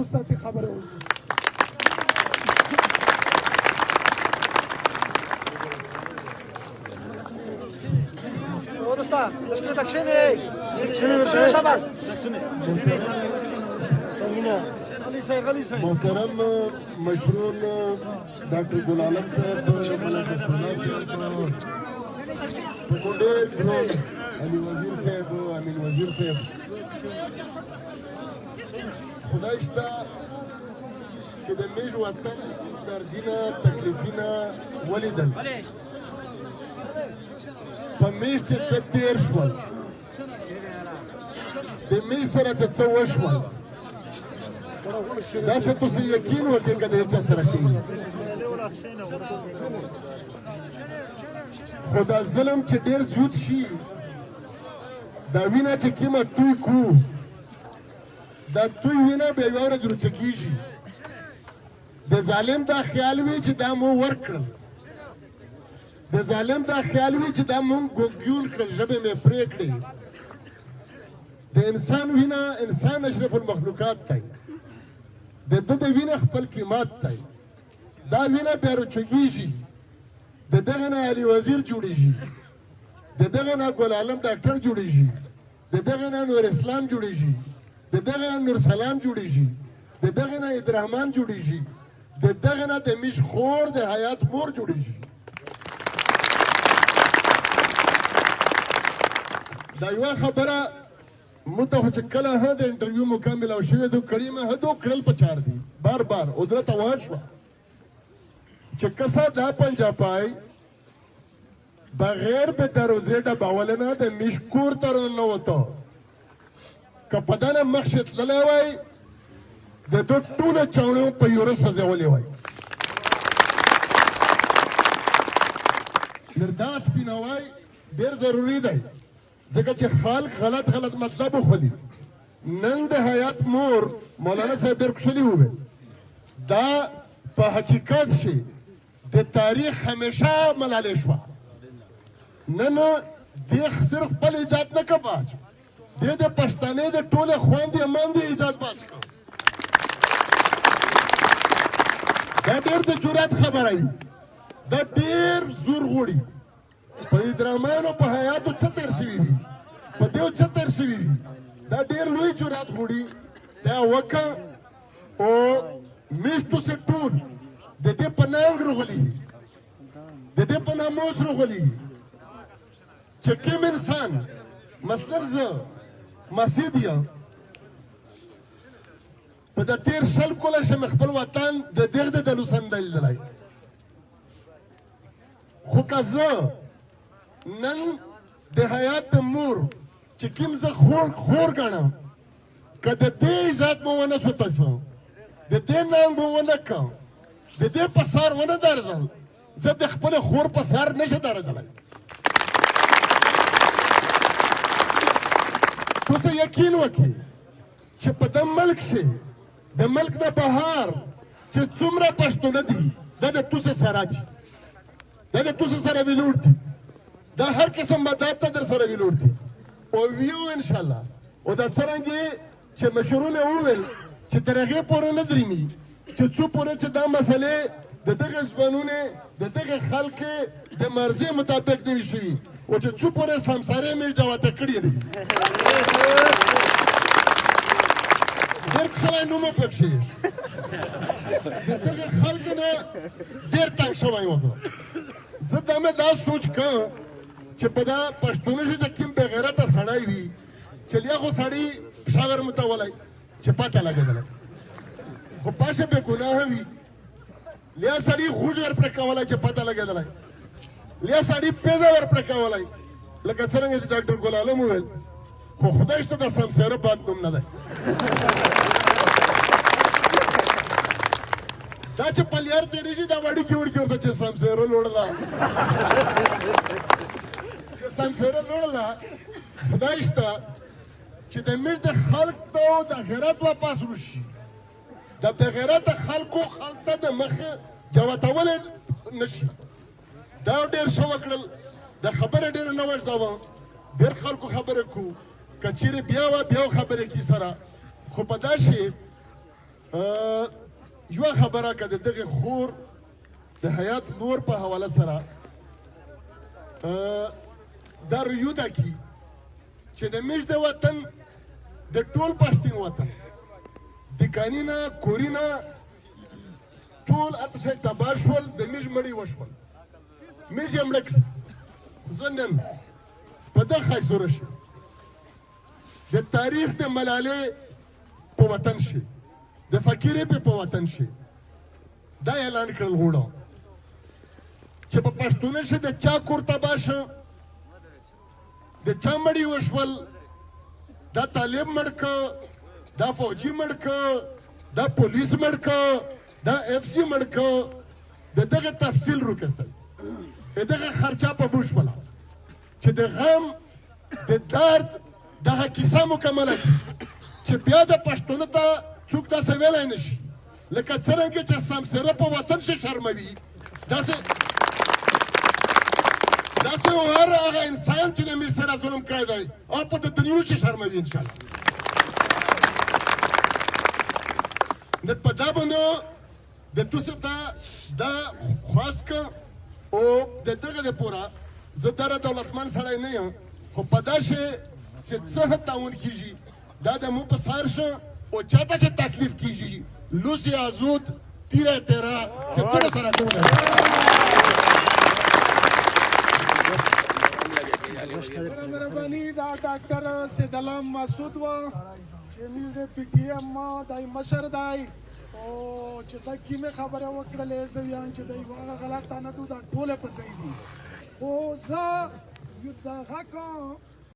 ستاسې خبرې وکړو. محترم مشرون ډاکټر ګل عالم صاحب ملک رسول صاحب ډېر ګران علي وزیر صاحب امین وزیر صاحب خدای شته چې د میژ وطن دردونه تکلیفونه ولیدل په میژ چې څه تېر شول د میژ سره چې څه وشول داسې تاسې یقین وکړئ که د هېچا سره کېږي خو دا ظلم چې ډېر زیات شي دا وینه چې کومه توی کړو دا توی وینه بیا یوه ورځ روچکېږي د ظالم دا خیال وي چې دا مو ورکړل د ظالم دا خیال وي چې دا مونږ ګونګیون کړل ژبې مې پرې کړې د انسان وینه انسان اشرف المخلوقات دی د ده د وینه خپل قیمت دی دا وینه بیا روچکېږي د دغه نه علي وزیر جوړېږي د دغه نه ګل عالم ډاکټر جوړېږي د دغه نه نور اسلام جوړېږي د دغه نه نور سلام جوړېږي د دغه نه عبدالرحمن جوړېږي د دغه نه د میش خور د حیات مور جوړېږي دا یوه خبره موږ ته خو چې کله ها د انټرویو موقع میلاو شوې ده کړي مې هدو کړل پچار دي بار بار قدرت واه شوه چې کسا دا پنجا پای بغیر به دروازې ډبولې نه د میش کور ته راننوته که په دنه مخ چې تللی وای د ده ټوله چاڼې په یوره سوځولې وای دا سپیناوی ډېر ضروري دی ځکه چې خلک غلط مطلب وخولي نن د حیات مور مولانا صاحب ډېر خوشحالي وویل دا په حقیقت شي د تاریخ همیشه ملالۍ شوه نن دې صرف خپل عزت نه که باج دې د پښتنې د ټولې خویندې مندې عزت باج که دا ډېر د جرأت خبره وي دا ډېر زور غواړي په ادرامانو په حیاتو څه تېر شوي وي په دېو څه تېر شوي وي دا ډېر لوی جرأت غواړي دا وکه او میشتو سې ټول د دې په ننګ راغلي د دې په ناموس راغلي چې کوم انسان مثلا زه مسجد یم په د تېر شل کاله شم خپل وطن د دغه د دلوسن لیدلی خو که زه نن د حیات د مور چې کوم زه خور ګڼم که د دې عزت مو ونه سوتسم د دې ننګ مو ونه کړم د دې په سر ونه درېدل زه د خپلې خور په سر نشم درېدلی تاسو یقین وکړئ چې په دې ملک کې د ملک نه بهر چې څومره پښتانه دي دا د تاسو سره دي دا د تاسو سره ویلوړ دي دا هر قسم مدد ته در سره ویلوړ دي او ویو ان شاء الله او دا څرنګه چې مشرونه وویل چې تر هغې پورې نه درېمي چې څو پورې چې دا مسلې د دغه ځوانونه د دغه خلکې د مرضي مطابق نه وي شوي او چې څو پورې سمسارې مې جواته کړي نه وي ډېر ښکلی نوم یې پکښې د دغه خلکو نه ډېر تنګ شوی وم زه دا مې دا سوچ کړم چې په دا پښتون کې چې کوم بېغیرته سړی وي چې لیا خو سړی پېښور متولی چې پته لګېدلی خو پاشه بې ګناه وي لیا سړي غوږ ورپرې کولی چې پته لګېدلی لیا سړي پیزه ورپرې کولی لکه څرنګه چې ډاکټر ګل عالم وویل خو خدای شته د سمسیره بد نوم نه دی دا چې پلیار تېرېږي دا وړوکي ورته چې سمسیره لوړله چې سمسیره لوړله خدای شته چې د میږ د خلق ته د غیرت واپس وشي د بېغیرته خلکو خلق ته د مخې جوتولی نه شي دا ډېر ښه وکړل د خبرې ډېره نه وژده وه ډېر خلکو خبرې کړو که چیرې بیا وه بیا خبرې کړي سره خو په دا شي یوه خبره که د دغې خور د حیات نور په حواله سره دا ريو ده کی چې د میش د وطن د ټول پښتون وطن د کانینا کورینا ټول اته تباه شول د میش مړی وشول میش یې مړه کړي زه نن په دغه خیسوره شي د تاریخ د ملالۍ په وطن شي د فقیرې په وطن شي دا اعلان کړل غواړم چې په پښتون شي د چا کور تباه شو د چا مړی وشول دا طالب مړ که دا فوجي مړ که دا پولیس مړ که دا اف سی مړ که د دغه تفصیل روکستل د دغه خرچه په موږ شوله چې د غم د درد دغه کیسه مکمله کړي چې بیا د پښتون ته څوک داسې ویلی نه شي لکه څرنګه چې سمسره په وطن شي شرموي داسې هر هغه انسان چې د میر سره ظلم کړی دی هغه په د دنیو شي شرموي انشاءالله د په دا باندې د توسه ته دا خواست که او د دغه دپاره زه دره دولتمن سړی نه یم خو په دا شی چې څه تعاون کیږي دا د مو په سر شو او چاته چې تکلیف کیږي لوسی ازود تیره تیره چې څه سره کوله مهرباني دا ډاکټر سیدالم مسعود و چې موږ د پی ټی ایم دای مشر دی او چې دا کیمه خبره وکړلې زه وایم چې دا یو غلط نه دا ټوله په ځای دي او زه یو دا غاکم